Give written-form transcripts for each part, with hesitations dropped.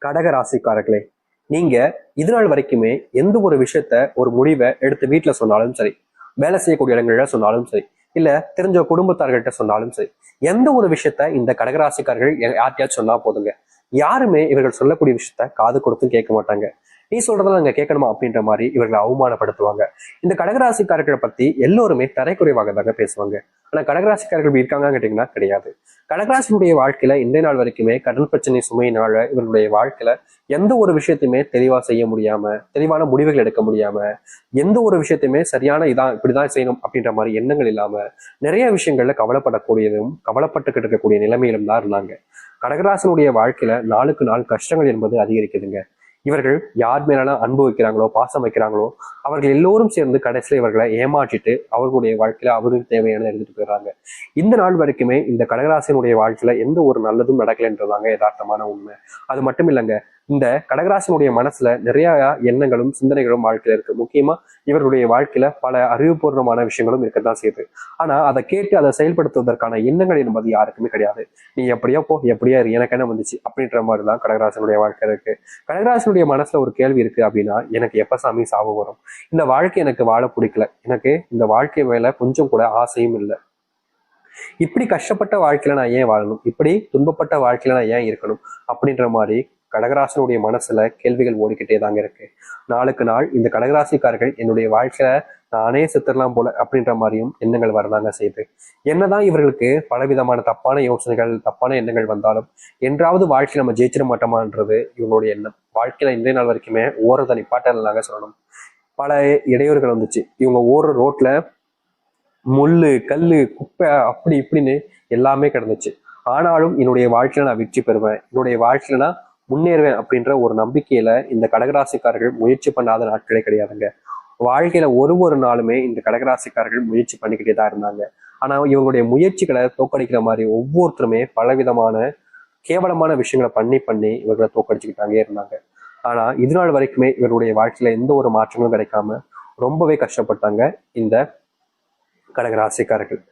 கடக ராசிக்காரர்களே, நீங்க இது நாள் வரைக்குமே எந்த ஒரு விஷயத்த ஒரு முடிவை எடுத்து வீட்டுல சொன்னாலும் சரி, வேலை செய்யக்கூடிய இடங்கள்ல சொன்னாலும் சரி, இல்ல தெரிஞ்ச குடும்பத்தார்கள்ட்ட சொன்னாலும் சரி, எந்த ஒரு விஷயத்த இந்த கடகராசிக்காரர்கள் யார்கிட்டயாச்சும் சொன்னா போதுங்க, யாருமே இவர்கள் சொல்லக்கூடிய விஷயத்த காது கொடுத்தும் கேட்க மாட்டாங்க. நீ சொல்றதெல்லாம் நாங்க கேட்கணுமா அப்படின்ற மாதிரி இவர்களை அவமானப்படுத்துவாங்க. இந்த கடகராசிக்காரர்களை பத்தி எல்லோருமே தரைக்குறைவாக தாங்க பேசுவாங்க. ஆனா கடகராசிக்காரர்கள் இருக்காங்கன்னு கேட்டீங்கன்னா கிடையாது. கடகராசினுடைய வாழ்க்கையில இன்றைய நாள் வரைக்குமே கடன் பிரச்சனை சுமையினால இவர்களுடைய வாழ்க்கையில எந்த ஒரு விஷயத்தையுமே தெளிவா செய்ய முடியாம, தெளிவான முடிவுகள் எடுக்க முடியாம, எந்த ஒரு விஷயத்தையுமே சரியான இப்படிதான் செய்யணும் அப்படின்ற மாதிரி எண்ணங்கள் இல்லாம நிறைய விஷயங்கள்ல கவலைப்படக்கூடியதும் கவலைப்பட்டுக்கிட்டு இருக்கக்கூடிய நிலைமையிலும் தான் இருந்தாங்க. கடகராசனுடைய வாழ்க்கையில நாளுக்கு நாள் கஷ்டங்கள் என்பது அதிகரிக்குதுங்க. இவர்கள் யார் மேலாம் அன்பு வைக்கிறாங்களோ, பாசம் வைக்கிறாங்களோ, அவர்கள் எல்லோரும் சேர்ந்து கடைசியில் இவர்களை ஏமாற்றிட்டு அவர்களுடைய வாழ்க்கையில அவருக்கு தேவையானதை எடுத்துட்டு போயிடுறாங்க. இந்த நாள் வரைக்குமே இந்த கடகராசினுடைய வாழ்க்கையில எந்த ஒரு நல்லதும் நடக்கலைன்றதாங்க யதார்த்தமான உண்மை. அது மட்டும் இல்லைங்க, இந்த கடகராசினுடைய மனசுல நிறைய எண்ணங்களும் சிந்தனைகளும் வாழ்க்கையில இருக்கு. முக்கியமா இவர்களுடைய வாழ்க்கையில பல அறிவுபூர்வமான விஷயங்களும் இருக்கத்தான் செய்யுது. ஆனா அதை கேட்டு அதை செயல்படுத்துவதற்கான எண்ணங்கள் என்பது யாருக்குமே கிடையாது. நீ எப்படியோ போ, எப்படியா எனக்கு என்ன வந்துச்சு அப்படின்ற மாதிரிதான் கடகராசனுடைய வாழ்க்கை இருக்கு. கடகராசனுடைய மனசுல ஒரு கேள்வி இருக்கு அப்படின்னா, எனக்கு எப்ப சாமி சாவு வரும், இந்த வாழ்க்கை எனக்கு வாழ பிடிக்கல, எனக்கு இந்த வாழ்க்கை மேல கொஞ்சம் கூட ஆசையும் இல்லை, இப்படி கஷ்டப்பட்ட வாழ்க்கையில நான் ஏன் வாழணும், இப்படி துன்பப்பட்ட வாழ்க்கையில நான் ஏன் இருக்கணும் அப்படின்ற மாதிரி கடகராசனுடைய மனசுல கேள்விகள் ஓடிக்கிட்டே தாங்க இருக்கு. நாளுக்கு நாள் இந்த கடகராசிக்காரர்கள் என்னுடைய வாழ்க்கையில நானே செத்துடலாம் போல அப்படின்ற மாதிரியும் எண்ணங்கள் வரதாங்க செய்யுது. என்னதான் இவர்களுக்கு பலவிதமான தப்பான யோசனைகள், தப்பான எண்ணங்கள் வந்தாலும் என்றாவது வாழ்க்கையில நம்ம ஜெயிச்சிட மாட்டோமான்றது இவங்களுடைய எண்ணம். வாழ்க்கையில இன்றைய நாள் வரைக்குமே ஓரத்தை நிப்பாட்டலாங்க சொல்லணும். பல இடையூறுகள் வந்துச்சு. இவங்க ஓடுற ரோட்ல முள்ளு, கல்லு, குப்பை, அப்படி இப்படின்னு எல்லாமே கிடந்துச்சு. ஆனாலும் என்னுடைய வாழ்க்கையில நான் வெற்றி பெறுவேன், என்னுடைய வாழ்க்கையில நான் முன்னேறுவேன் அப்படின்ற ஒரு நம்பிக்கையில இந்த கடகராசிக்காரர்கள் முயற்சி பண்ணாத நாட்களே கிடையாதுங்க. வாழ்க்கையில ஒரு நாளுமே இந்த கடகராசிக்காரர்கள் முயற்சி பண்ணிக்கிட்டே தான் இருந்தாங்க. ஆனா இவங்களுடைய முயற்சிகளை தோக்கடிக்கிற மாதிரி ஒவ்வொருத்தருமே பலவிதமான கேவலமான விஷயங்களை பண்ணி பண்ணி இவர்களை தோக்கடிச்சுக்கிட்டாங்கே இருந்தாங்க. ஆனா இது நாள் வரைக்குமே இவருடைய வாழ்க்கையில எந்த ஒரு மாற்றங்களும் கிடைக்காம ரொம்பவே கஷ்டப்பட்டாங்க இந்த கடகராசிக்காரர்கள்.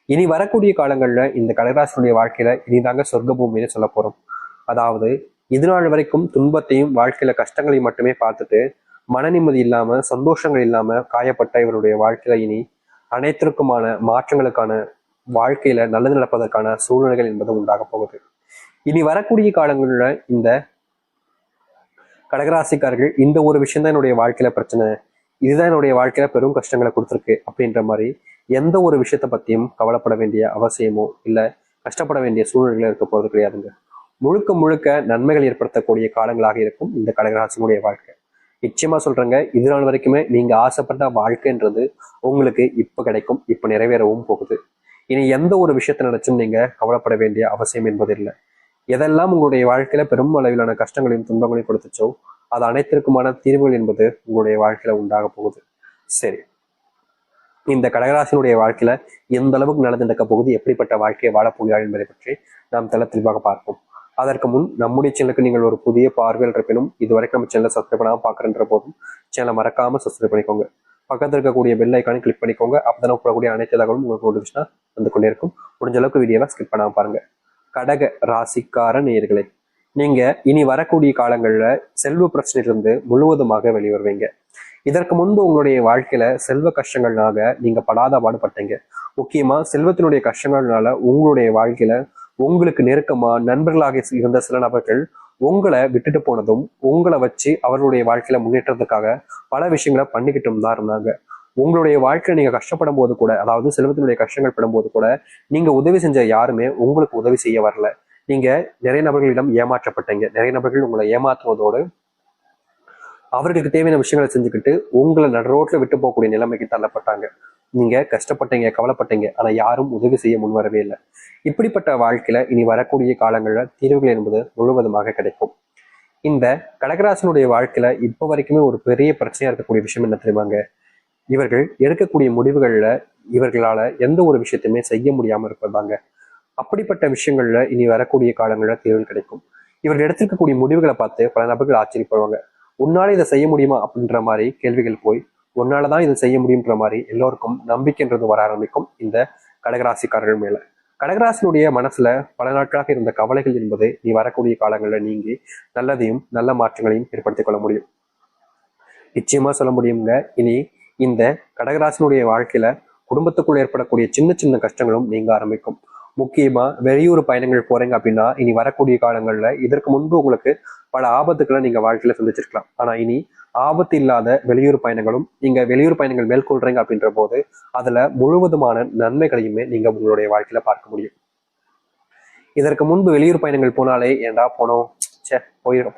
இனி வரக்கூடிய காலங்கள்ல இந்த கடகராசினுடைய வாழ்க்கையில இனிதாங்க சொர்க்க பூமின்னு சொல்ல போறோம். அதாவது இது நாள் வரைக்கும் துன்பத்தையும் வாழ்க்கையில கஷ்டங்களையும் மட்டுமே பார்த்துட்டு மன நிம்மதி இல்லாம, சந்தோஷங்கள் இல்லாம காயப்பட்ட இவருடைய வாழ்க்கையில இனி அனைத்திற்குமான மாற்றங்களுக்கான, வாழ்க்கையில நல்லது நடப்பதற்கான சூழ்நிலைகள் என்பது உண்டாக போகுது. இனி வரக்கூடிய காலங்கள்ல இந்த கடகராசிக்காரர்கள் இந்த ஒரு விஷயம் தான் என்னுடைய வாழ்க்கையில பிரச்சனை, இதுதான் என்னுடைய வாழ்க்கையில பெரும் கஷ்டங்களை கொடுத்துருக்கு அப்படின்ற மாதிரி எந்த ஒரு விஷயத்த பத்தியும் கவலைப்பட வேண்டிய அவசியமோ இல்ல கஷ்டப்பட வேண்டிய சூழ்நிலைகள் இருக்க போறது கிடையாதுங்க. முழுக்க முழுக்க நன்மைகள் ஏற்படுத்தக்கூடிய காலங்களாக இருக்கும் இந்த கடகராசினுடைய வாழ்க்கை. நிச்சயமா சொல்றேங்க, இது நாள் வரைக்குமே நீங்க ஆசைப்பட்ட வாழ்க்கைன்றது உங்களுக்கு இப்ப கிடைக்கும், இப்ப நிறைவேறவும் போகுது. இனி எந்த ஒரு விஷயத்த நினைச்சும் நீங்க கவலைப்பட வேண்டிய அவசியம் என்பது இல்லை. எதெல்லாம் உங்களுடைய வாழ்க்கையில பெரும் அளவிலான கஷ்டங்களையும் துன்பங்களையும் கொடுத்துச்சோ அது அனைத்திற்குமான தீர்வுகள் என்பது உங்களுடைய வாழ்க்கையில உண்டாக போகுது. சரி, இந்த கடகராசினுடைய வாழ்க்கையில எந்த அளவுக்கு நடந்து நடக்க போகுது, எப்படிப்பட்ட வாழ்க்கையை வாழப்போகிறாள் என்பதை பற்றி நாம் தெளிவாக பார்ப்போம். அதற்கு முன் நம்முடைய சேனலுக்கு நீங்கள் ஒரு புதிய பார்வையில் இருப்பினும் இதுவரைக்கும் நம்ம சேனலை சப்ஸ்கிரைப் பண்ணாமல் பார்க்குறன்ற போதும் சேனலை மறக்காம சப்ஸ்கிரைப் பண்ணிக்கோங்க. பக்கத்தில் இருக்கக்கூடிய பெல் ஐக்கானை கிளிக் பண்ணிக்கோங்க. அப்பதான் போடக்கூடிய அனைத்து தகவலும் உங்களுக்கு நோட்டிஃபிகேஷனா வந்து கொண்டே இருக்கும். முடிஞ்ச அளவுக்கு வீடியோவை ஸ்கிப் பண்ணாம பாருங்க. கடக ராசிக்கார நேயர்களே, நீங்க இனி வரக்கூடிய காலங்கள்ல செல்வ பிரச்சனையிலிருந்து முழுவதுமாக வெளிவருவீங்க. இதற்கு முன்பு உங்களுடைய வாழ்க்கையில செல்வ கஷ்டங்கள்னால நீங்க படாத பாடுபட்டீங்க. முக்கியமா செல்வத்தினுடைய கஷ்டங்கள்னால உங்களுடைய வாழ்க்கையில உங்களுக்கு நெருக்கமா நண்பர்களாக இருந்த சில நபர்கள் உங்களை விட்டுட்டு போனதும், உங்களை வச்சு அவர்களுடைய வாழ்க்கையில முன்னேற்றத்துக்காக பல விஷயங்களை பண்ணிக்கிட்டும் தான் இருந்தாங்க. உங்களுடைய வாழ்க்கையில நீங்க கஷ்டப்படும் போது கூட, அதாவது செல்வத்தினுடைய கஷ்டங்கள் படும் போது கூட நீங்க உதவி செஞ்ச யாருமே உங்களுக்கு உதவி செய்ய வரல. நீங்க நிறைய நபர்களிடம் ஏமாற்றப்பட்டீங்க. நிறைய நபர்கள் உங்களை ஏமாற்றுவதோடு அவர்களுக்கு தேவையான விஷயங்களை செஞ்சுக்கிட்டு உங்களை நடுரோட்ல விட்டு போகக்கூடிய நிலைமைக்கு தள்ளப்பட்டாங்க. நீங்க கஷ்டப்பட்டீங்க, கவலைப்பட்டீங்க, ஆனா யாரும் உதவி செய்ய முன்வரவே இல்லை. இப்படிப்பட்ட வாழ்க்கையில இனி வரக்கூடிய காலங்கள்ல தீர்வுகள் என்பது முழுவதுமாக கிடைக்கும். இந்த கடகராசனுடைய வாழ்க்கையில இப்ப வரைக்குமே ஒரு பெரிய பிரச்சனையா இருக்கக்கூடிய விஷயம் என்ன தெரியுமாங்க? இவர்கள் எடுக்கக்கூடிய முடிவுகள்ல இவர்களால எந்த ஒரு விஷயத்தையுமே செய்ய முடியாம இருப்பதாங்க. அப்படிப்பட்ட விஷயங்கள்ல இனி வரக்கூடிய காலங்கள்ல தீர்வு கிடைக்கும். இவர்கள் எடுத்திருக்கக்கூடிய முடிவுகளை பார்த்து பல நபர்கள் ஆச்சரியப்படுவாங்க. உன்னால இதை செய்ய முடியுமா அப்படின்ற மாதிரி கேள்விகள் போய் உன்னாலதான் இதை செய்ய முடியுன்ற மாதிரி எல்லோருக்கும் நம்பிக்கைன்றது வர ஆரம்பிக்கும் இந்த கடகராசிக்காரர்கள் மேல. கடகராசினுடைய மனசுல பல நாட்களாக இருந்த கவலைகள் என்பது நீ வரக்கூடிய காலங்களில் நீங்கி நல்லதையும் நல்ல மாற்றங்களையும் ஏற்படுத்திக் கொள்ள முடியும். நிச்சயமா சொல்ல முடியுங்க. இனி இந்த கடகராசினுடைய வாழ்க்கையில குடும்பத்துக்குள்ள ஏற்படக்கூடிய சின்ன சின்ன கஷ்டங்களும் நீங்க ஆரம்பிக்கும். முக்கியமா வெளியூர் பயணங்கள் போறீங்க அப்படின்னா இனி வரக்கூடிய காலங்கள்ல இதற்கு முன்பு உங்களுக்கு பல ஆபத்துக்களை நீங்க வாழ்க்கையில சந்திச்சிருக்கலாம். ஆனா இனி ஆபத்து இல்லாத வெளியூர் பயணங்களும் நீங்க வெளியூர் பயணங்கள் மேற்கொள்றீங்க அப்படின்ற போது அதுல முழுவதுமான நன்மைகளையுமே நீங்க உங்களுடைய வாழ்க்கையில பார்க்க முடியும். இதற்கு முன்பு வெளியூர் பயணங்கள் போனாலே ஏண்டா போனோம்,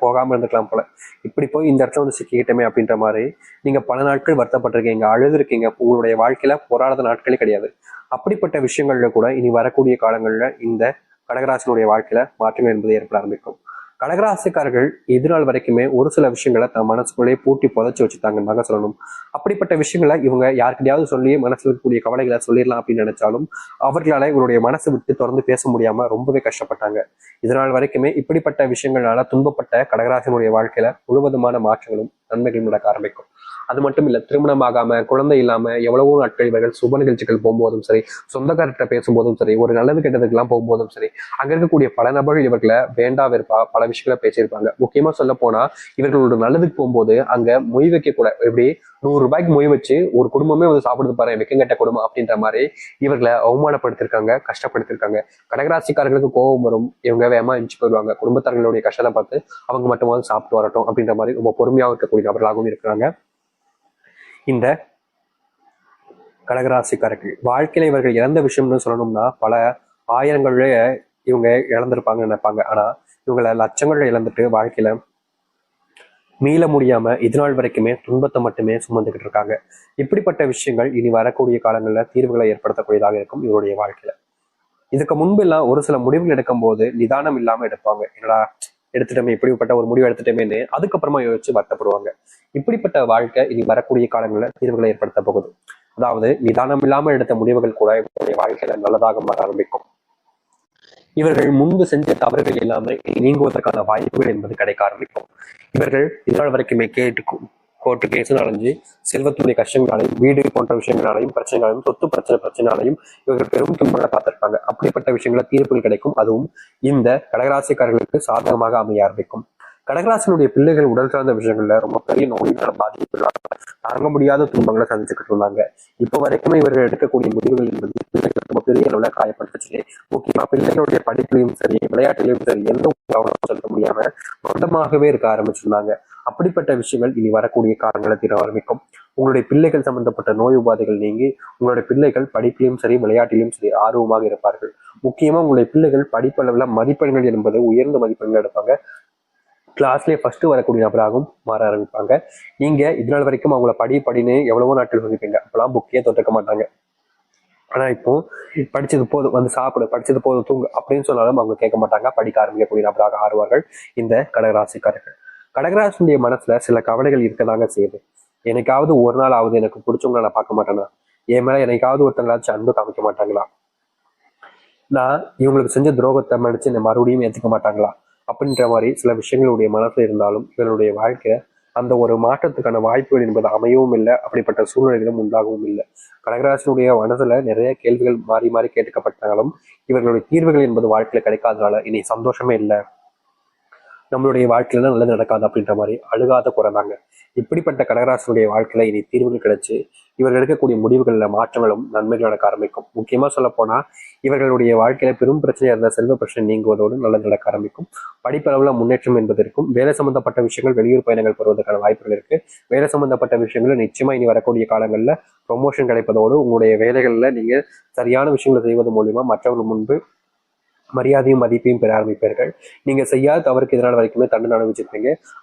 போகாம இருந்துக்கலாம் போல, இப்படி போய் இந்த இடத்துல வந்து சிக்கிக்கிட்டமே அப்படின்ற மாதிரி நீங்க பல நாட்கள் வருத்தப்பட்டிருக்கீங்க, அழுதுருக்கீங்க. உங்களுடைய வாழ்க்கையில போராடாத நாட்களே கிடையாது. அப்படிப்பட்ட விஷயங்கள்ல கூட இனி வரக்கூடிய காலங்கள்ல இந்த கடகராசினுடைய வாழ்க்கையில மாற்றங்கள் என்பது ஏற்பட ஆரம்பிக்கும். கடகராசிக்காரர்கள் இதுநாள் வரைக்குமே ஒரு சில விஷயங்களை தன் மனசுக்குள்ளேயே பூட்டி புதைச்சி வச்சுட்டாங்கன்னு சொல்லணும். அப்படிப்பட்ட விஷயங்களை இவங்க யாருக்கிட்டையாவது சொல்லி மனசுல இருக்கக்கூடிய கவலைகளை சொல்லிடலாம் அப்படின்னு நினைச்சாலும் அவர்களால இவருடைய மனசு விட்டு தொடர்ந்து பேச முடியாம ரொம்பவே கஷ்டப்பட்டாங்க. இதனால் வரைக்குமே இப்படிப்பட்ட விஷயங்களால துன்பப்பட்ட கடகராசினுடைய வாழ்க்கையில முழுவதுமான மாற்றங்களும் நன்மைகளும் நடக்க ஆரம்பிக்கும். அது மட்டும் இல்ல, திருமணம் ஆகாம குழந்தை இல்லாம எவ்வளவோ நாட்கள் இவர்கள் சுப நிகழ்ச்சிகள் போகும்போதும் சரி, சொந்தக்காரர்கிட்ட பேசும்போதும் சரி, ஒரு நல்லது கெட்டதுக்கு எல்லாம் போகும்போதும் சரி, அங்க இருக்கக்கூடிய பல நபர்கள் இவர்களை வேண்டா வெறுப்பா பல விஷயங்களை பேசியிருப்பாங்க. முக்கியமா சொல்ல போனா இவர்களோட நல்லதுக்கு போகும்போது அங்க மொய் வைக்க கூட, எப்படி 100 ரூபாய்க்கு மொய் வச்சு ஒரு குடும்பமே வந்து சாப்பிடுது பாரு வெக்கங்கட்ட குடும்பம் அப்படின்ற மாதிரி இவர்களை அவமானப்படுத்திருக்காங்க, கஷ்டப்படுத்திருக்காங்க. கடகராசிக்காரர்களுக்கு கோபம் வரும், இவங்க வேகமா எஞ்சி போயிடுவாங்க. குடும்பத்தார்களுடைய கஷ்டத்தை பார்த்து அவங்க மட்டுமாவது சாப்பிட்டு வரட்டும் அப்படின்ற மாதிரி ரொம்ப பொறுமையாக இருக்கக்கூடிய நபர்களாகவும் இருக்கிறாங்க இந்த கடகராசிக்காரர்கள். வாழ்க்கையில இவர்கள் இழந்த விஷயம்னு சொல்லணும்னா பல ஆயிரங்களே இவங்க இழந்திருப்பாங்கன்னு நினைப்பாங்க. ஆனா இவங்களை லட்சங்கள் இழந்துட்டு வாழ்க்கையில மீள முடியாம இதுநாள் வரைக்குமே துன்பத்தை மட்டுமே சுமந்துக்கிட்டு இருக்காங்க. இப்படிப்பட்ட விஷயங்கள் இனி வரக்கூடிய காலங்களில் தீர்வுகளை ஏற்படுத்தக்கூடியதாக இருக்கும் இவருடைய வாழ்க்கையில. இதுக்கு முன்பு எல்லாம் ஒரு சில முடிவுகள் எடுக்கும் போது நிதானம் இல்லாம எடுப்பாங்க. என்னடா எடுத்துட்டோமே, இப்படிப்பட்ட ஒரு முடிவு எடுத்துட்டோமேன்னு அதுக்கப்புறமா யோசிச்சு வருத்தப்படுவாங்க. இப்படிப்பட்ட வாழ்க்கை இனி வரக்கூடிய காலங்களில் தீர்வுகளை ஏற்படுத்த போகுது. அதாவது நிதானம் இல்லாம எடுத்த முடிவுகள் கூட இவருடைய வாழ்க்கையில நல்லதாக மாற ஆரம்பிக்கும். இவர்கள் முன்பு செஞ்ச தவறுகள் எல்லாமே நீங்குவதற்கான வாய்ப்புகள் என்பது கிடைக்க ஆரம்பிக்கும். இவர்கள் இதனால் வரைக்குமே கோர்ட்டு கேஸ் அடைஞ்சு செல்வத்துடைய கஷ்டங்களாலையும் வீடு போன்ற விஷயங்களாலையும் பிரச்சனைகளாலையும் சொத்து பிரச்சனையாலையும் இவர்கள் பெரும் துன்பங்களை பார்த்திருப்பாங்க. அப்படிப்பட்ட விஷயங்கள தீர்ப்புகள் கிடைக்கும். அதுவும் இந்த கடகராசிக்காரர்களுக்கு சாதகமாக அமைய ஆரம்பிக்கும். கடகராசினுடைய பிள்ளைகள் உடல் சார்ந்த விஷயங்கள்ல ரொம்ப பெரிய நோயினால பாதிப்புகளாக தாங்க முடியாத துன்பங்களை சந்திச்சுக்கிட்டு இருந்தாங்க. இப்போ வரைக்குமே இவர்கள் எடுக்கக்கூடிய முடிவுகள் என்பது பிள்ளைகள் ரொம்ப பெரிய அளவுல காயப்பட்டுச்சு. முக்கியமா பிள்ளைகளுடைய படிப்புலையும் சரி, விளையாட்டுலையும் சரி, எந்த கவனம் செலுத்த முடியாம மொத்தமாகவே இருக்க ஆரம்பிச்சிருந்தாங்க. அப்படிப்பட்ட விஷயங்கள் இனி வரக்கூடிய காலங்களை தீர ஆரம்பிக்கும். உங்களுடைய பிள்ளைகள் சம்பந்தப்பட்ட நோய் உபாதைகள் நீங்கி உங்களுடைய பிள்ளைகள் படிப்பிலும் சரி, விளையாட்டிலும் சரி ஆர்வமாக இருப்பார்கள். முக்கியமா உங்களுடைய பிள்ளைகள் படிப்பளவுல மதிப்பெண்கள் என்பது உயர்ந்த மதிப்பெண்கள் எடுப்பாங்க. கிளாஸ்லேயே ஃபர்ஸ்ட் வரக்கூடிய நபராகவும் மாற ஆரம்பிப்பாங்க. நீங்க இதனால் வரைக்கும் அவங்கள படின்னு எவ்வளவோ நாட்கள் சொல்லிப்பீங்க, அப்பெல்லாம் புக்கே தொட்டுக்க மாட்டாங்க. ஆனா இப்போ படிச்சது போதும், வந்து சாப்பிடு, படிச்சது போதும், தூங்கு அப்படின்னு சொன்னாலும் அவங்க கேட்க மாட்டாங்க. படிக்க ஆரம்பிக்கக்கூடிய நபராக ஆறுவார்கள் இந்த கடகராசிக்காரர்கள். கடகராசினுடைய மனசுல சில கவலைகள் இருக்கதாங்க செய்யுது. என்னைக்காவது ஒரு நாள் ஆகுது எனக்கு பிடிச்சவங்களை நான் பார்க்க மாட்டேனா, என் மேல என்னைக்காவது ஒருத்தங்களாச்சும் அன்பு காமிக்க மாட்டாங்களா, நான் இவங்களுக்கு செஞ்ச துரோகத்தை மன்னிச்சு என்னை மறுபடியும் ஏற்றுக்க மாட்டாங்களா அப்படின்ற மாதிரி சில விஷயங்களுடைய மனசுல இருந்தாலும் இவருடைய வாழ்க்கை அந்த ஒரு மாற்றத்துக்கான வாய்ப்புகள் என்பது அமையவும் இல்லை. அப்படிப்பட்ட சூழ்நிலைகளும் உண்டாகவும் இல்லை. கடகராசினுடைய மனசுல நிறைய கேள்விகள் மாறி மாறி கேட்கப்பட்டாலும் இவர்களுடைய தீர்வுகள் என்பது வாழ்க்கையில கிடைக்காதனால இனி சந்தோஷமே இல்லை, நம்மளுடைய வாழ்க்கையில நல்லது நடக்காது அப்படின்ற மாதிரி அழுகாத குறைந்தாங்க. இப்படிப்பட்ட கடகராசினுடைய வாழ்க்கையில இனி தீர்வுகள் கிடைச்சு இவர்கள் எடுக்கக்கூடிய முடிவுகளில் மாற்றங்களும் நன்மைகள் நடக்க ஆரம்பிக்கும். முக்கியமா சொல்ல போனா இவர்களுடைய வாழ்க்கையில பெரும் பிரச்சனையா இருந்த செல்வ பிரச்சனை நீங்குவதோடு நல்லது நடக்க ஆரம்பிக்கும். படிப்பளவுல முன்னேற்றம் என்பது இருக்கும். வேலை சம்பந்தப்பட்ட விஷயங்கள் வெளியூர் பயணங்கள் பெறுவதற்கான வாய்ப்புகள் இருக்கு. வேலை சம்பந்தப்பட்ட விஷயங்கள் நிச்சயமா இனி வரக்கூடிய காலங்கள்ல ப்ரொமோஷன் கிடைப்பதோடு உங்களுடைய வேலைகள்ல நீங்க சரியான விஷயங்களை செய்வது மூலியமா மற்றவர்கள் முன்பு மரியாதையும் மதிப்பையும் பெற ஆரம்பிப்பீர்கள். நீங்க செய்யாத தவறுக்கு இதனால் வரைக்குமே தண்டனை அனுபவிச்சிருப்பீங்க.